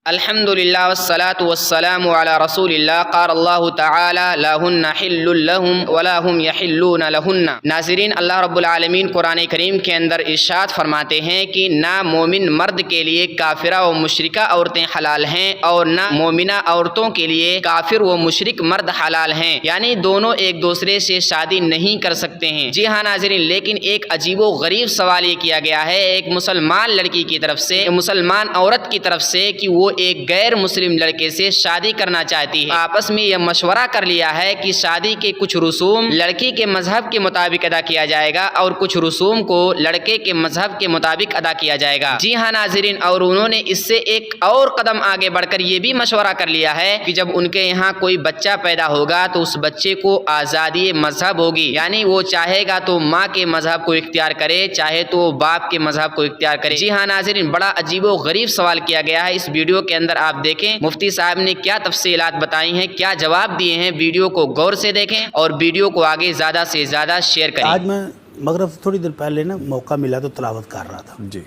الحمدللہ والصلاة والسلام علی رسول اللہ قال اللہ تعالی لہن حل لہم ولا ہم یحلون لہن۔ ناظرین، اللہ رب العالمین قرآن کریم کے اندر ارشاد فرماتے ہیں کہ نہ مومن مرد کے لیے کافرہ و مشرکہ عورتیں حلال ہیں اور نہ مومنہ عورتوں کے لیے کافر و مشرک مرد حلال ہیں، یعنی دونوں ایک دوسرے سے شادی نہیں کر سکتے ہیں۔ جی ہاں ناظرین، لیکن ایک عجیب و غریب سوال یہ کیا گیا ہے ایک مسلمان لڑکی کی طرف سے، مسلمان عورت کی طرف سے، کہ وہ ایک غیر مسلم لڑکے سے شادی کرنا چاہتی ہے۔ آپس میں یہ مشورہ کر لیا ہے کہ شادی کے کچھ رسوم لڑکی کے مذہب کے مطابق ادا کیا جائے گا اور کچھ رسوم کو لڑکے کے مذہب کے مطابق ادا کیا جائے گا۔ جی ہاں ناظرین، اور انہوں نے اس سے ایک اور قدم آگے بڑھ کر یہ بھی مشورہ کر لیا ہے کہ جب ان کے یہاں کوئی بچہ پیدا ہوگا تو اس بچے کو آزادی مذہب ہوگی، یعنی وہ چاہے گا تو ماں کے مذہب کو اختیار کرے، چاہے تو باپ کے مذہب کو اختیار کرے۔ جی ہاں ناظرین، بڑا عجیب و غریب سوال کیا گیا ہے۔ اس ویڈیو کے اندر آپ دیکھیں مفتی صاحب نے کیا تفصیلات بتائی ہیں، کیا جواب دیے ہیں۔ ویڈیو کو غور سے دیکھیں اور ویڈیو کو آگے زیادہ سے زیادہ شیئر کریں۔ آج میں مغرب سے تھوڑی دیر پہلے موقع ملا تو تلاوت کر رہا تھا جی،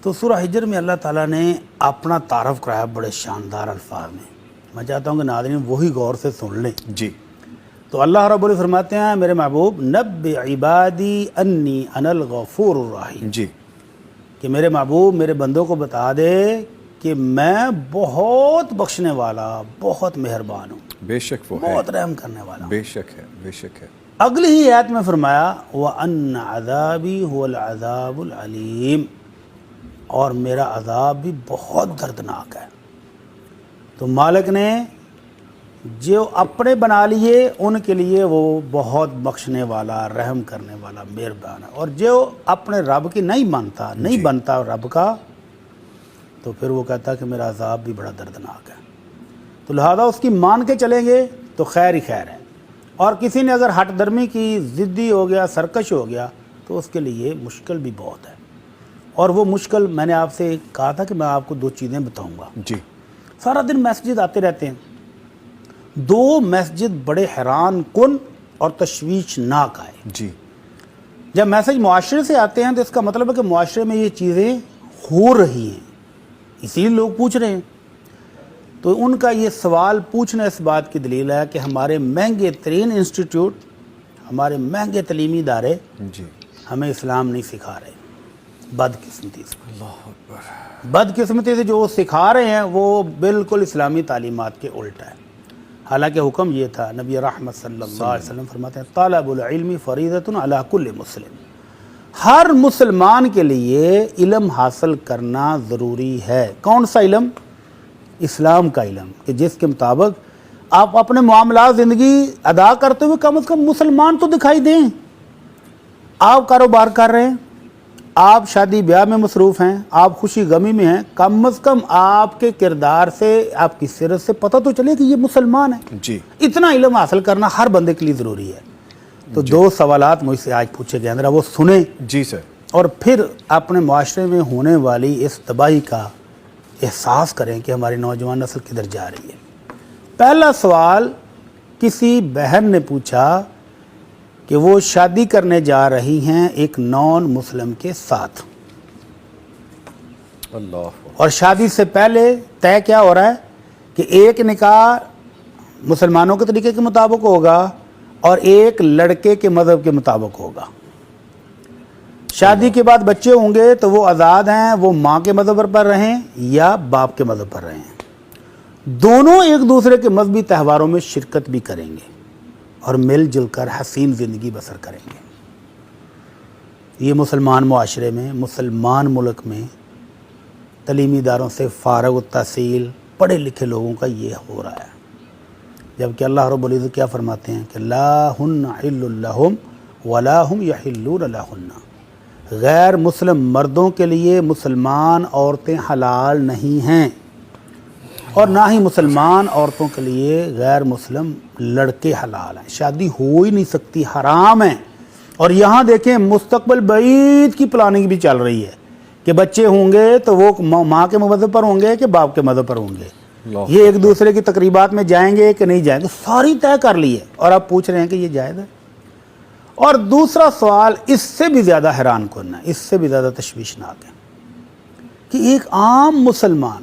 تو سورہ حجر میں اللہ تعالیٰ نے اپنا تعارف کرایا بڑے شاندار الفاظ میں چاہتا ہوں کہ ناظرین وہی غور سے سن لیں۔ جی، تو اللہ رب العزت فرماتے ہیں میرے محبوب نبئ عبادی انی انا الغفور الرحیم، جی، کہ میرے محبوب میرے بندوں کو بتا دے کہ میں بہت بخشنے والا، بہت مہربان ہوں، بے شک وہ ہے، بہت رحم کرنے والا ہوں۔ بے شک ہے، بے شک ہے۔ اگلی ہی آیت میں فرمایا وَأَنَّ عَذَابِي هُوَ الْعَذَابُ الْعَلِيمُ، اور میرا عذاب بھی بہت دردناک ہے۔ تو مالک نے جو اپنے بنا لیے ان کے لیے وہ بہت بخشنے والا، رحم کرنے والا، مہربان ہے، اور جو اپنے رب کی نہیں مانتا، نہیں بنتا رب کا، تو پھر وہ کہتا ہے کہ میرا عذاب بھی بڑا دردناک ہے۔ تو لہذا اس کی مان کے چلیں گے تو خیر ہی خیر ہے، اور کسی نے اگر ہٹ درمی کی، ضدی ہو گیا، سرکش ہو گیا، تو اس کے لیے مشکل بھی بہت ہے۔ اور وہ مشکل میں نے آپ سے کہا تھا کہ میں آپ کو دو چیزیں بتاؤں گا۔ جی، سارا دن مسجد آتے رہتے ہیں، دو مسجد بڑے حیران کن اور تشویشناک آئے۔ جی، جب میسج معاشرے سے آتے ہیں تو اس کا مطلب ہے کہ معاشرے میں یہ چیزیں ہو رہی ہیں، اسی لیے لوگ پوچھ رہے ہیں۔ تو ان کا یہ سوال پوچھنا اس بات کی دلیل ہے کہ ہمارے مہنگے ترین انسٹیٹیوٹ، ہمارے مہنگے تعلیمی ادارے جی، ہمیں اسلام نہیں سکھا رہے، بدقسمتی سے۔ اللہ اکبر۔ بدقسمتی سے جو وہ سکھا رہے ہیں وہ بالکل اسلامی تعلیمات کے الٹا ہے۔ حالانکہ حکم یہ تھا، نبی رحمت صلی اللہ علیہ وسلم فرماتے ہیں طالب العلم فریضۃ علی کل مسلم، ہر مسلمان کے لیے علم حاصل کرنا ضروری ہے۔ کون سا علم؟ اسلام کا علم، کہ جس کے مطابق آپ اپنے معاملات زندگی ادا کرتے ہوئے کم از کم مسلمان تو دکھائی دیں۔ آپ کاروبار کر رہے ہیں، آپ شادی بیاہ میں مصروف ہیں، آپ خوشی غمی میں ہیں، کم از کم آپ کے کردار سے، آپ کی سیرت سے پتہ تو چلے کہ یہ مسلمان ہے۔ جی، اتنا علم حاصل کرنا ہر بندے کے لیے ضروری ہے۔ تو دو سوالات مجھ سے آج پوچھے گئے، ذرا وہ سنیں جی سر۔ اور پھر اپنے معاشرے میں ہونے والی اس تباہی کا احساس کریں کہ ہماری نوجوان نسل کدھر جا رہی ہے۔ پہلا سوال کسی بہن نے پوچھا کہ وہ شادی کرنے جا رہی ہیں ایک نان مسلم کے ساتھ، اللہ، اور شادی سے پہلے طے کیا ہو رہا ہے کہ ایک نکاح مسلمانوں کے طریقے کے مطابق ہوگا اور ایک لڑکے کے مذہب کے مطابق ہوگا۔ شادی کے بعد بچے ہوں گے تو وہ آزاد ہیں، وہ ماں کے مذہب پر رہیں یا باپ کے مذہب پر رہیں، دونوں ایک دوسرے کے مذہبی تہواروں میں شرکت بھی کریں گے اور مل جل کر حسین زندگی بسر کریں گے۔ یہ مسلمان معاشرے میں، مسلمان ملک میں تعلیمی اداروں سے فارغ التحصیل پڑھے لکھے لوگوں کا یہ ہو رہا ہے، جبکہ اللہ رب العزت کیا فرماتے ہیں کہ لا ہن حل لہم ولا ہم یحلون لہن، غیر مسلم مردوں کے لیے مسلمان عورتیں حلال نہیں ہیں، اور نہ ہی مسلمان عورتوں کے لیے غیر مسلم لڑکے حلال ہیں، شادی ہو ہی نہیں سکتی، حرام ہیں۔ اور یہاں دیکھیں مستقبل بعید کی پلاننگ بھی چل رہی ہے کہ بچے ہوں گے تو وہ ماں کے مذہب پر ہوں گے کہ باپ کے مذہب پر ہوں گے، یہ ایک دوسرے کی تقریبات میں جائیں گے کہ نہیں جائیں گے، ساری طے کر لی ہے، اور آپ پوچھ رہے ہیں کہ یہ جائز ہے۔ اور دوسرا سوال اس سے بھی زیادہ حیران کن ہے، اس سے بھی زیادہ تشویشناک ہے کہ ایک عام مسلمان